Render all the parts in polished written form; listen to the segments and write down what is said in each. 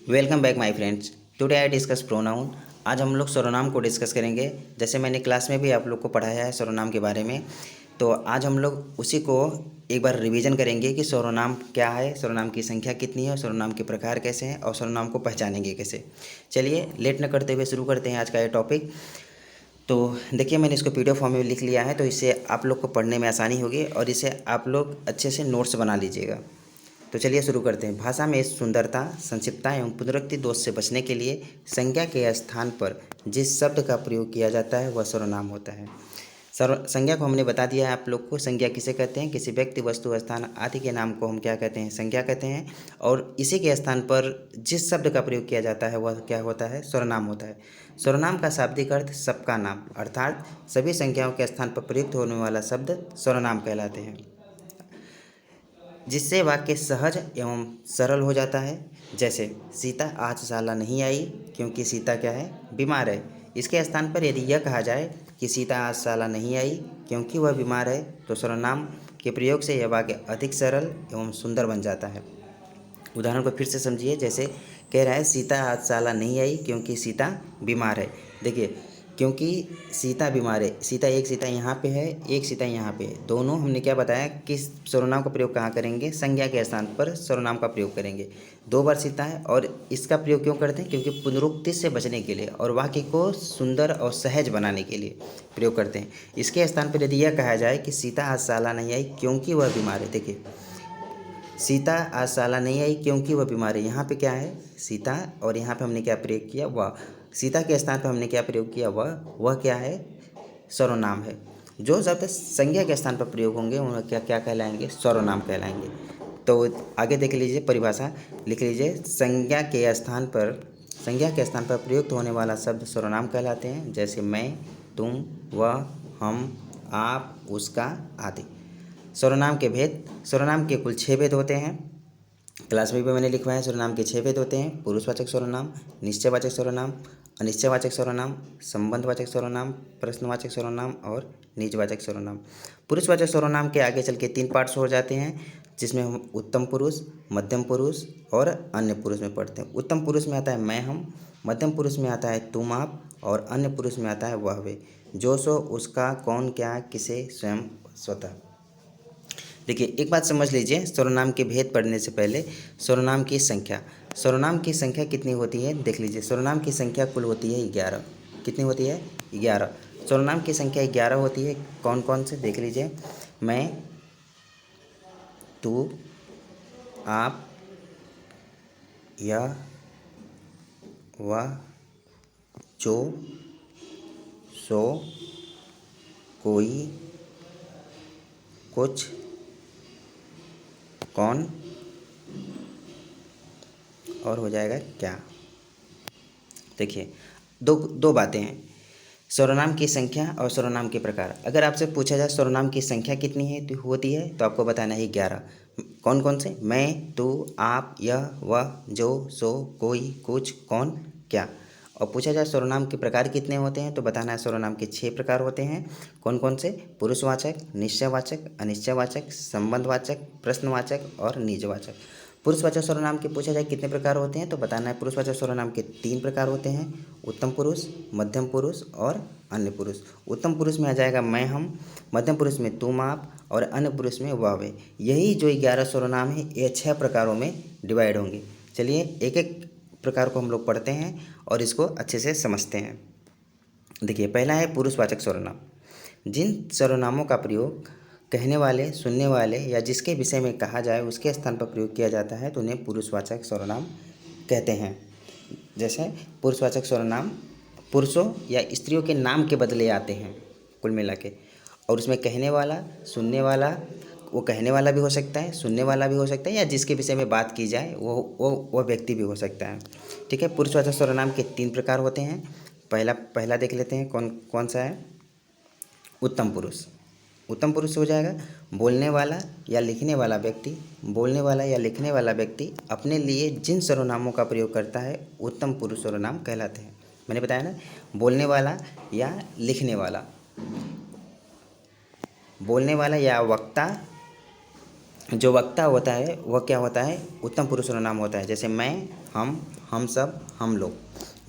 Welcome back my friends. Today I discuss pronoun. आज हम लोग सर्वनाम को डिस्कस करेंगे। जैसे मैंने क्लास में भी आप लोग को पढ़ाया है सर्वनाम के बारे में, तो आज हम लोग उसी को एक बार रिवीजन करेंगे कि सर्वनाम क्या है, सर्वनाम की संख्या कितनी है और सर्वनाम के प्रकार कैसे हैं और सर्वनाम को पहचानेंगे कैसे। चलिए लेट न करते हुए शुरू करते हैं आज का ये टॉपिक। तो देखिए, मैंने इसको पीडीएफ फॉर्म में लिख लिया है, तो इससे आप लोग को पढ़ने में आसानी होगी और इसे आप लोग अच्छे से नोट्स बना लीजिएगा। तो चलिए शुरू करते हैं। भाषा में सुंदरता, संक्षिप्तता एवं पुनरुक्ति दोष से बचने के लिए संज्ञा के स्थान पर जिस शब्द का प्रयोग किया जाता है वह सर्वनाम होता है। संज्ञा को हमने बता दिया है आप लोग को। संज्ञा किसे कहते हैं? किसी व्यक्ति, वस्तु, स्थान आदि के नाम को हम क्या कहते हैं? संज्ञा कहते हैं। और इसी के स्थान पर जिस शब्द का प्रयोग किया जाता है वह क्या होता है? सर्वनाम होता है। सर्वनाम का शाब्दिक अर्थ सबका नाम, अर्थात सभी संख्याओं के स्थान पर प्रयुक्त होने वाला शब्द सर्वनाम कहलाते हैं, जिससे वाक्य सहज एवं सरल हो जाता है। जैसे सीता आज शाला नहीं आई क्योंकि सीता क्या है? बीमार है। इसके स्थान पर यदि यह कहा जाए कि सीता आज शाला नहीं आई क्योंकि वह बीमार है, तो सर्वनाम के प्रयोग से यह वाक्य अधिक सरल एवं सुंदर बन जाता है। उदाहरण को फिर से समझिए। जैसे कह रहा है सीता आज शाला नहीं आई क्योंकि सीता बीमार है। देखिए, क्योंकि सीता बीमार है, सीता यहाँ पे है, एक सीता यहाँ पे है, दोनों हमने क्या बताया कि सर्वनाम का प्रयोग कहाँ करेंगे? संज्ञा के स्थान पर सर्वनाम का प्रयोग करेंगे। दो बार सीता है और इसका प्रयोग क्यों करते हैं? क्योंकि पुनरुक्ति से बचने के लिए और वाक्य को सुंदर और सहज बनाने के लिए प्रयोग करते हैं। इसके स्थान पर यदि यह कहा जाए कि सीता आज शाला नहीं आई क्योंकि वह बीमार है, देखिए सीता आज शाला नहीं आई क्योंकि वह बीमार है, यहाँ पे क्या है? सीता, और यहाँ पे हमने क्या प्रयोग किया? वह। सीता के स्थान पर हमने क्या प्रयोग किया? वह क्या है? सर्वनाम है। जो शब्द संज्ञा के स्थान पर प्रयोग होंगे उन्हें क्या क्या कहलाएंगे? सर्वनाम कहलाएंगे। तो आगे देख लीजिए, परिभाषा लिख लीजिए। संज्ञा के स्थान पर प्रयुक्त होने वाला शब्द सर्वनाम कहलाते हैं। जैसे मैं, तुम, वह, हम, आप, उसका आदि। सर्वनाम के भेद। सर्वनाम के कुल 6 भेद होते हैं। क्लास में भी मैंने लिखवाया है। सर्वनाम के 6 भेद होते हैं: पुरुषवाचक सर्वनाम, निश्चयवाचक सर्वनाम, अनिश्चयवाचक सर्वनाम, संबंधवाचक सर्वनाम, प्रश्नवाचक सर्वनाम और निजवाचक सर्वनाम। पुरुषवाचक सर्वनाम के आगे चल के 3 पार्ट्स हो जाते हैं, जिसमें हम उत्तम पुरुष, मध्यम पुरुष और अन्य पुरुष में पढ़ते हैं। उत्तम पुरुष में आता है मैं, हम, मध्यम पुरुष में आता है तुम, आप, और अन्य पुरुष में आता है वह, वे, जो, सो, उसका, कौन, क्या, किसे, स्वयं, स्वतः। देखिए, एक बात समझ लीजिए, सर्वनाम के भेद पढ़ने से पहले सर्वनाम की संख्या। सर्वनाम की संख्या कितनी होती है? देख लीजिए, सर्वनाम की संख्या कुल होती है 11। कितनी होती है? 11। सर्वनाम की संख्या 11 होती है। कौन कौन से? देख लीजिए, मैं, तू, आप, यह, वह, जो, सो, कोई, कुछ, कौन और हो जाएगा क्या। देखिए, दो बातें हैं, सर्वनाम की संख्या और सर्वनाम के प्रकार। अगर आपसे पूछा जाए सर्वनाम की संख्या कितनी है तो होती है, तो आपको बताना है 11। कौन कौन से? मैं, तू, आप, यह, वह, जो, सो, कोई, कुछ, कौन, क्या। और पूछा जाए सर्वनाम के प्रकार कितने होते हैं, तो बताना है सर्वनाम के 6 प्रकार होते हैं। कौन कौन से? पुरुषवाचक, निश्चयवाचक, अनिश्चयवाचक, संबंधवाचक, प्रश्नवाचक और निजवाचक। पुरुषवाचक सर्वनाम के पूछा जाए कितने प्रकार होते हैं, तो बताना है पुरुषवाचक सर्वनाम के 3 प्रकार होते हैं: उत्तम पुरुष, मध्यम पुरुष और अन्य पुरुष। उत्तम पुरुष में आ जाएगा मैं, हम, मध्यम पुरुष में तुम, आप और अन्य पुरुष में वह, वे। यही जो 11 सर्वनाम है ये 6 प्रकारों में डिवाइड होंगे। चलिए एक एक प्रकार को हम लोग पढ़ते हैं और इसको अच्छे से समझते हैं। देखिए, पहला है पुरुषवाचक सर्वनाम। जिन सर्वनामों का प्रयोग कहने वाले, सुनने वाले या जिसके विषय में कहा जाए उसके स्थान पर प्रयोग किया जाता है तो उन्हें पुरुषवाचक सर्वनाम कहते हैं। जैसे पुरुषवाचक सर्वनाम पुरुषों या स्त्रियों के नाम के बदले आते हैं कुल मिला के, और उसमें कहने वाला, सुनने वाला, वो कहने वाला भी हो सकता है, सुनने वाला भी हो सकता है, या जिसके विषय में बात की जाए वो व्यक्ति भी हो सकता है। ठीक है। पुरुषवाचक सर्वनाम के 3 प्रकार होते हैं। पहला देख लेते हैं कौन कौन सा है? उत्तम पुरुष। उत्तम पुरुष हो जाएगा बोलने वाला या लिखने वाला व्यक्ति। बोलने वाला या लिखने वाला व्यक्ति अपने लिए जिन सर्वनामों का प्रयोग करता है उत्तम पुरुष सर्वनाम कहलाते हैं। मैंने बताया ना, बोलने वाला या लिखने वाला, बोलने वाला या वक्ता जो वक्ता होता है वह क्या होता है, उत्तम पुरुष सर्वनाम होता है। जैसे मैं, हम सब, हम लोग,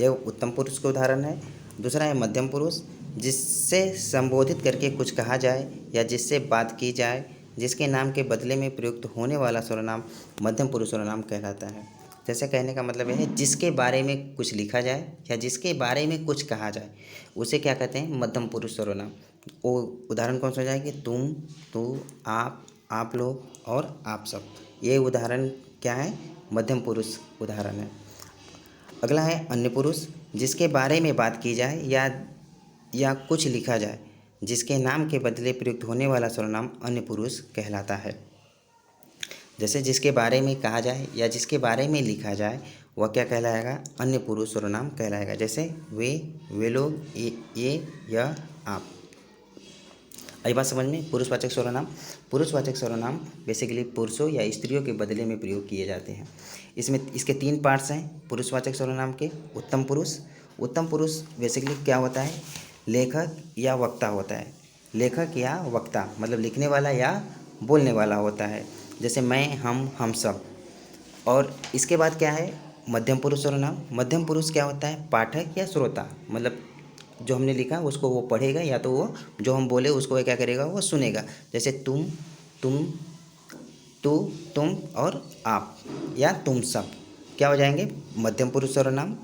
यह उत्तम पुरुष का उदाहरण है। दूसरा है मध्यम पुरुष, जिससे संबोधित करके कुछ कहा जाए या जिससे बात की जाए, जिसके नाम के बदले में प्रयुक्त होने वाला सर्वनाम मध्यम पुरुष सर्वनाम कहलाता है। जैसे कहने का मतलब यह है, जिसके बारे में कुछ लिखा जाए या जिसके बारे में कुछ कहा जाए, उसे क्या कहते हैं, मध्यम पुरुष सर्वनाम। वो उदाहरण कौन सा हो जाएगा, तुम, तू, आप लोग और आप सब। ये उदाहरण क्या है, मध्यम पुरुष उदाहरण है। अगला है अन्य पुरुष, जिसके बारे में बात की जाए या कुछ लिखा जाए, जिसके नाम के बदले प्रयुक्त होने वाला सर्वनाम अन्य पुरुष कहलाता है। जैसे जिसके बारे में कहा जाए या जिसके बारे में लिखा जाए, वह क्या कहलाएगा, अन्य पुरुष सर्वनाम कहलाएगा। जैसे वे लोग, ये, यह, आप। आई बात समझ में। पुरुषवाचक सर्वनाम, पुरुषवाचक सर्वनाम बेसिकली पुरुषों या स्त्रियों के बदले में प्रयोग किए जाते हैं। इसमें इसके 3 पार्ट्स हैं पुरुषवाचक सर्वनाम के। उत्तम पुरुष, उत्तम पुरुष बेसिकली क्या होता है, लेखक या वक्ता होता है। लेखक या वक्ता मतलब लिखने वाला या बोलने वाला होता है। जैसे मैं, हम सब। और इसके बाद क्या है, मध्यम पुरुष सर्वनाम। मध्यम पुरुष क्या होता है, पाठक या श्रोता, मतलब जो हमने लिखा उसको वो पढ़ेगा या तो वो जो हम बोले उसको वो क्या करेगा, वो सुनेगा। जैसे तुम, तू, तुम और आप या तुम सब क्या हो जाएंगे, मध्यम पुरुष सर्वनाम।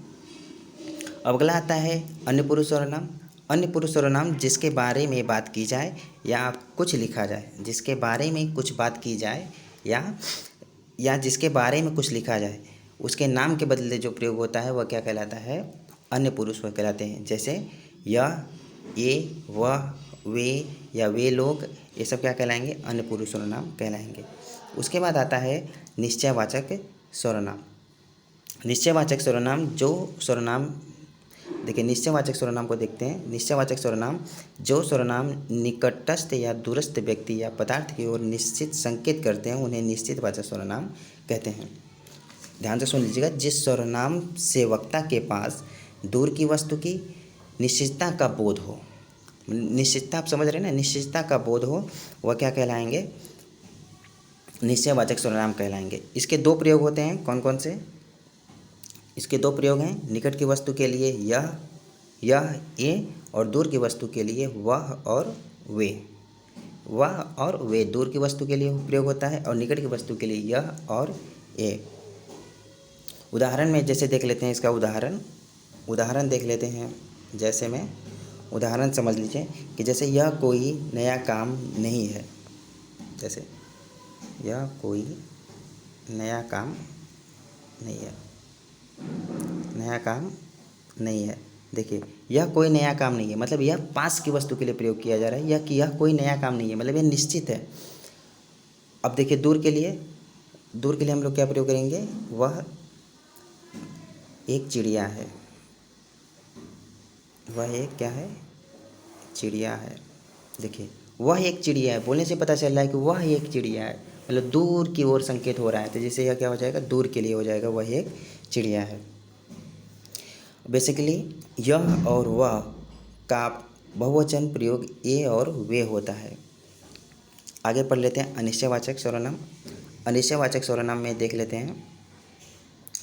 अब अगला आता है अन्य पुरुष सर्वनाम। अन्य पुरुष सर्वनाम जिसके बारे में बात की जाए या कुछ लिखा जाए, जिसके बारे में कुछ बात की जाए या जिसके बारे में कुछ लिखा जाए, उसके नाम के बदले जो प्रयोग होता है वह क्या कहलाता है, अन्य पुरुष वह कहलाते हैं। जैसे यह, ये, वह, वे या वे लोग, ये सब क्या कहलाएंगे, अन्य पुरुष सर्वनाम कहलाएंगे। उसके बाद आता है निश्चयवाचक सर्वनाम। निश्चयवाचक सर्वनाम जो सर्वनाम, देखिए निश्चयवाचक सर्वनाम को देखते हैं। निश्चयवाचक सर्वनाम जो सर्वनाम निकटस्थ या दूरस्थ व्यक्ति या पदार्थ की ओर निश्चित संकेत करते हैं, उन्हें निश्चितवाचक सर्वनाम कहते हैं। ध्यान से सुन लीजिएगा, जिस सर्वनाम से वक्ता के पास दूर की वस्तु की निश्चितता का बोध हो, निश्चितता आप समझ रहे हैं ना, निश्चितता का बोध हो, वह क्या कहलाएंगे, निश्चयवाचक सर्वनाम कहलाएंगे। इसके 2 प्रयोग होते हैं, कौन कौन से, इसके 2 प्रयोग हैं। निकट की वस्तु के लिए यह, ये, और दूर की वस्तु के लिए वह और वे। वह और वे दूर की वस्तु के लिए प्रयोग होता है और निकट की वस्तु के लिए यह और ये। उदाहरण में जैसे देख लेते हैं, इसका उदाहरण देख लेते हैं। जैसे में उदाहरण समझ लीजिए कि जैसे यह कोई नया काम नहीं है। जैसे यह कोई नया काम नहीं है, नया काम नहीं है। देखिए यह कोई नया काम नहीं है मतलब यह पास की वस्तु के लिए प्रयोग किया जा रहा है, यह कि यह कोई नया काम नहीं है मतलब यह निश्चित है। अब देखिए दूर के लिए हम लोग क्या प्रयोग करेंगे, वह एक चिड़िया है, वह एक क्या है, चिड़िया है। देखिए वह एक चिड़िया है, बोलने से पता चल रहा है कि वह एक चिड़िया है, मतलब दूर की ओर संकेत हो रहा है, तो जैसे यह क्या हो जाएगा, दूर के लिए हो जाएगा, वह एक चिड़िया है। बेसिकली यह और वह का बहुवचन प्रयोग ए और वे होता है। आगे पढ़ लेते हैं अनिश्चयवाचक सर्वनाम। अनिश्चयवाचक सर्वनाम में देख लेते हैं,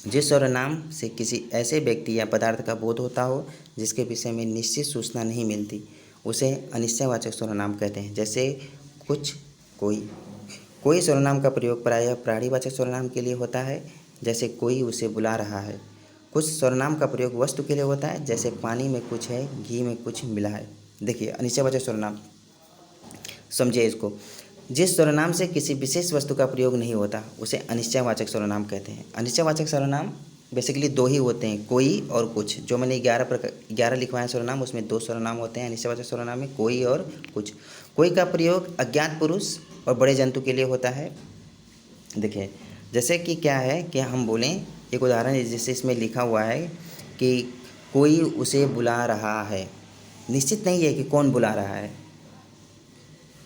जिस सर्वनाम से किसी ऐसे व्यक्ति या पदार्थ का बोध होता हो जिसके विषय में निश्चित सूचना नहीं मिलती, उसे अनिश्चयवाचक सर्वनाम कहते हैं। जैसे कुछ, कोई सर्वनाम का प्रयोग प्रायः प्राणीवाचक सर्वनाम के लिए होता है, जैसे कोई उसे बुला रहा है। कुछ सर्वनाम का प्रयोग वस्तु के लिए होता है, जैसे पानी में कुछ है, घी में कुछ मिला है। देखिए अनिश्चयवाचक सर्वनाम समझिए इसको, जिस सर्वनाम से किसी विशेष वस्तु का प्रयोग नहीं होता उसे अनिश्चयवाचक सर्वनाम कहते हैं। अनिश्चयवाचक सर्वनाम बेसिकली 2 ही होते हैं, कोई और कुछ। जो मैंने 11 लिखवाए हैं सर्वनाम, उसमें 2 सर्वनाम होते हैं अनिश्चयवाचक सर्वनाम में, कोई और कुछ। कोई का प्रयोग अज्ञात पुरुष और बड़े जंतु के लिए होता है। देखिए जैसे कि क्या है कि हम बोलें, एक उदाहरण जैसे इसमें लिखा हुआ है कि कोई उसे बुला रहा है, निश्चित नहीं है कि कौन बुला रहा है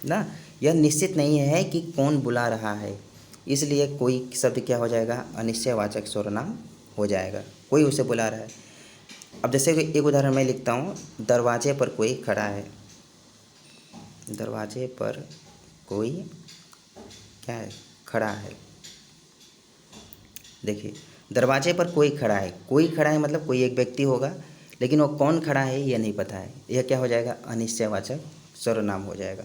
ना, यह निश्चित नहीं है कि कौन बुला रहा है, इसलिए कोई शब्द क्या हो जाएगा, अनिश्चयवाचक सर्वनाम हो जाएगा, कोई उसे बुला रहा है। अब जैसे एक उदाहरण मैं लिखता हूँ, दरवाजे पर कोई खड़ा है, दरवाजे पर कोई क्या है, खड़ा है। देखिए, दरवाजे पर कोई खड़ा है, कोई खड़ा है मतलब कोई एक व्यक्ति होगा, लेकिन वो कौन खड़ा है यह नहीं पता है। यह क्या हो जाएगा? अनिश्चयवाचक सर्वनाम हो जाएगा।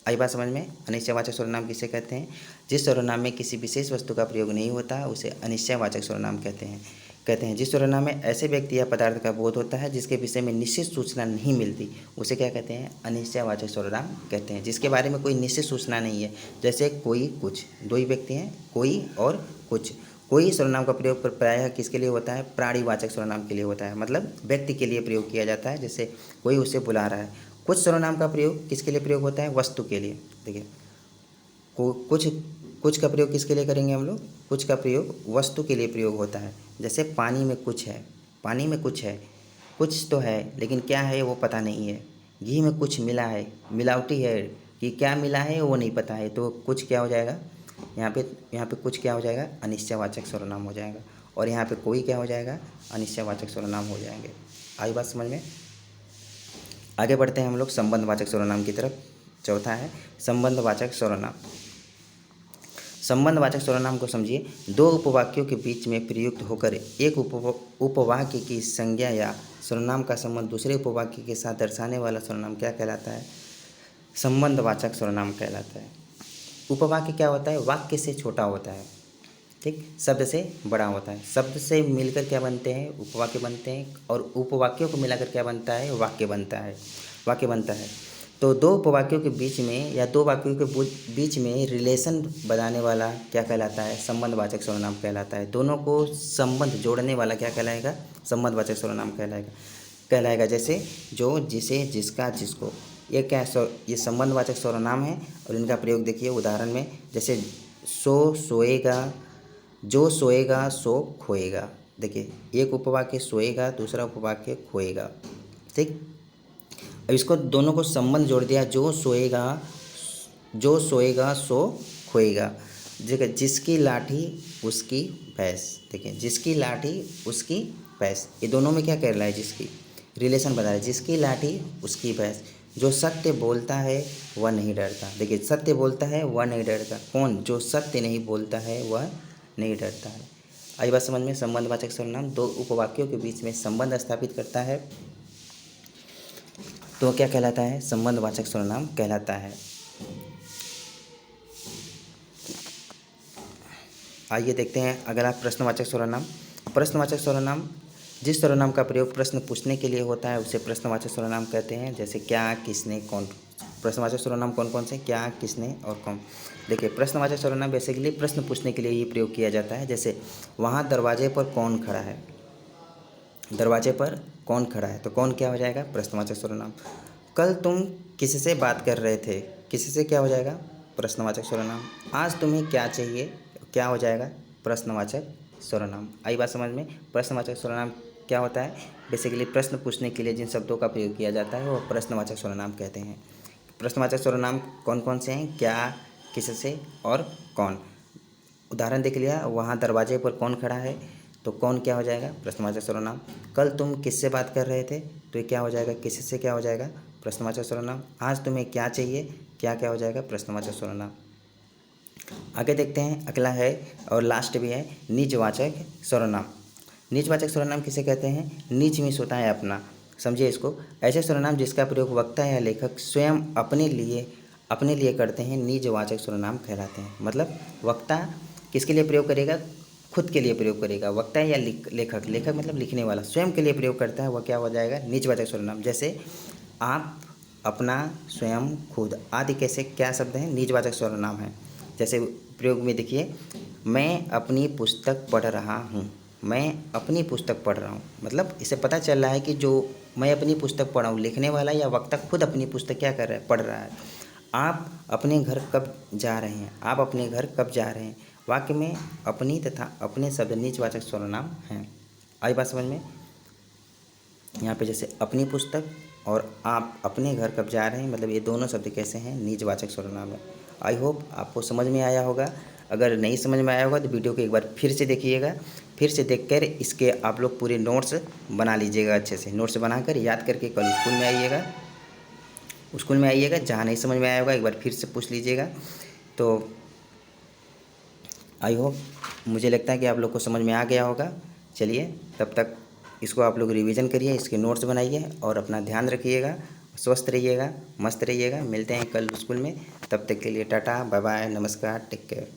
आई बात समझ में? अनिश्चयवाचक सर्वनाम किसे कहते हैं? जिस सर्वनाम में किसी विशेष वस्तु का प्रयोग नहीं होता उसे अनिश्चयवाचक सर्वनाम कहते हैं। जिस सर्वनाम में ऐसे व्यक्ति या पदार्थ का बोध होता है जिसके विषय में निश्चित सूचना नहीं मिलती उसे क्या कहते हैं? अनिश्चयवाचक सर्वनाम कहते हैं। जिसके बारे में कोई निश्चित सूचना नहीं है, जैसे कोई, कुछ, दो ही व्यक्ति हैं, कोई और कुछ। कोई सर्वनाम का प्रयोग प्रायः किसके लिए होता है? प्राणीवाचक सर्वनाम के लिए होता है, मतलब व्यक्ति के लिए प्रयोग किया जाता है, जैसे कोई उसे बुला रहा है। कुछ सर्वनाम का प्रयोग किसके लिए प्रयोग होता है? वस्तु के लिए। देखिए, कुछ का प्रयोग किसके लिए करेंगे हम लोग? कुछ का प्रयोग वस्तु के लिए प्रयोग होता है, जैसे पानी में कुछ है, पानी में कुछ है, कुछ तो है लेकिन क्या है वो पता नहीं है। घी में कुछ मिला है, मिलावटी है, कि क्या मिला है वो नहीं पता है, तो कुछ क्या हो जाएगा? यहाँ पे कुछ क्या हो जाएगा? अनिश्चयवाचक सर्वनाम हो जाएगा। और यहाँ पे कोई क्या हो जाएगा? अनिश्चयवाचक सर्वनाम हो जाएंगे। आई बात समझ में? आगे बढ़ते हैं हम लोग संबंधवाचक सर्वनाम की तरफ। चौथा है संबंधवाचक सर्वनाम। संबंधवाचक सर्वनाम को समझिए, दो उपवाक्यों के बीच में प्रयुक्त होकर एक उपवाक्य की संज्ञा या सर्वनाम का संबंध दूसरे उपवाक्य के साथ दर्शाने वाला सर्वनाम क्या कहलाता है? संबंधवाचक सर्वनाम कहलाता है। उपवाक्य क्या होता है? वाक्य से छोटा होता है, ठीक, शब्द से बड़ा होता है। शब्द से मिलकर क्या बनते हैं? उपवाक्य बनते हैं, और उपवाक्यों को मिलाकर क्या बनता है? वाक्य बनता है। तो दो उपवाक्यों के बीच में या दो वाक्यों के बीच में रिलेशन बनाने वाला क्या कहलाता है? संबंधवाचक सर्वनाम कहलाता है। दोनों को संबंध जोड़ने वाला क्या कहलाएगा? संबंधवाचक सर्वनाम कहलाएगा। जैसे जो, जिसे, जिसका, जिसको, ये क्या ये संबंधवाचक सर्वनाम है। और इनका प्रयोग देखिए उदाहरण में, जैसे सो सोएगा, जो सोएगा सो खोएगा। देखिए, एक उपवाक्य सोएगा, दूसरा उपवाक्य खोएगा, ठीक। अब इसको दोनों को संबंध जोड़ दिया, जो सोएगा सो खोएगा। देखिए, जिसकी लाठी उसकी भैंस। देखिए, जिसकी लाठी उसकी भैंस, ये दोनों में क्या कर रहा है? जिसकी रिलेशन बता रहा है, जिसकी लाठी उसकी भैंस। जो सत्य बोलता है वह नहीं डरता। देखिए, सत्य बोलता है वह नहीं डरता। कौन? जो सत्य नहीं बोलता है वह नहीं डरता है। आई बात समझ में? संबंधवाचक सर्वनाम दो उपवाक्यों के बीच में संबंध स्थापित करता है तो क्या कहलाता है? संबंधवाचक सर्वनाम कहलाता है। आइए देखते हैं अगला प्रश्नवाचक सर्वनाम। प्रश्नवाचक सर्वनाम, जिस सर्वनाम का प्रयोग प्रश्न पूछने के लिए होता है उसे प्रश्नवाचक सर्वनाम कहते हैं। जैसे क्या, किसने, कौन। प्रश्नवाचक सर्वनाम कौन कौन से? क्या, किसने और कौन। देखिए, प्रश्नवाचक सर्वनाम बेसिकली प्रश्न पूछने के लिए ही प्रयोग किया जाता है। जैसे वहाँ दरवाजे पर कौन खड़ा है, दरवाजे पर कौन खड़ा है, तो कौन क्या हो जाएगा? प्रश्नवाचक सर्वनाम। कल तुम किससे बात कर रहे थे, किससे क्या हो जाएगा? प्रश्नवाचक सर्वनाम। आज तुम्हें क्या चाहिए, क्या हो जाएगा? प्रश्नवाचक सर्वनाम। आई बात समझ में? प्रश्नवाचक सर्वनाम क्या होता है? बेसिकली प्रश्न पूछने के लिए जिन शब्दों का प्रयोग किया जाता है वो प्रश्नवाचक सर्वनाम कहते हैं। प्रश्नवाचक सर्वनाम कौन कौन से हैं? क्या, किससे और कौन। उदाहरण देख लिया, वहाँ दरवाजे पर कौन खड़ा है, तो कौन क्या हो जाएगा? प्रश्नवाचक सर्वनाम। कल तुम किससे बात कर रहे थे, तो ये क्या हो जाएगा? किससे क्या हो जाएगा? प्रश्नवाचक सर्वनाम। आज तुम्हें क्या चाहिए, क्या हो जाएगा? प्रश्नवाचक सर्वनाम। आगे देखते हैं, अगला है और लास्ट भी है निजवाचक सर्वनाम। निजवाचक सर्वनाम किसे कहते हैं? निज मीन्स होता है अपना, समझिए इसको। ऐसे सर्वनाम जिसका प्रयोग वक्ता या लेखक स्वयं अपने लिए करते हैं निजवाचक सर्वनाम कहलाते हैं। मतलब वक्ता किसके लिए प्रयोग करेगा? खुद के लिए प्रयोग करेगा। वक्ता या लेखक मतलब लिखने वाला स्वयं के लिए प्रयोग करता है, वह क्या हो जाएगा? निजवाचक सर्वनाम। जैसे आप, अपना, स्वयं, खुद आदि कैसे क्या शब्द हैं? निजवाचक सर्वनाम है। जैसे प्रयोग में देखिए, मैं अपनी पुस्तक पढ़ रहा हूँ, मैं अपनी पुस्तक पढ़ रहा हूँ, मतलब इसे पता चल रहा है कि जो मैं अपनी पुस्तक पढ़ा हूँ, लिखने वाला या वक्ता खुद अपनी पुस्तक क्या कर रहा है? पढ़ रहा है। आप अपने घर कब जा रहे हैं, आप अपने घर कब जा रहे हैं। वाक्य में अपनी तथा अपने शब्द निजवाचक सर्वनाम हैं। आई बात समझ में? यहाँ पे जैसे अपनी पुस्तक और आप अपने घर कब जा रहे हैं, मतलब ये दोनों शब्द कैसे हैं? निजवाचक सर्वनाम है। आई होप आपको समझ में आया होगा। अगर नहीं समझ में आया होगा तो वीडियो को एक बार फिर से देखिएगा। फिर से देखकर इसके आप लोग पूरे नोट्स बना लीजिएगा, अच्छे से नोट्स बनाकर याद करके कल स्कूल में आइएगा। जहाँ नहीं समझ में आया होगा एक बार फिर से पूछ लीजिएगा। तो आई होप, मुझे लगता है कि आप लोग को समझ में आ गया होगा। चलिए, तब तक इसको आप लोग रिवीजन करिए, इसके नोट्स बनाइए और अपना ध्यान रखिएगा, स्वस्थ रहिएगा, मस्त रहिएगा। मिलते हैं कल स्कूल में, तब तक के लिए टाटा, बाय बाय, नमस्कार, टेक केयर।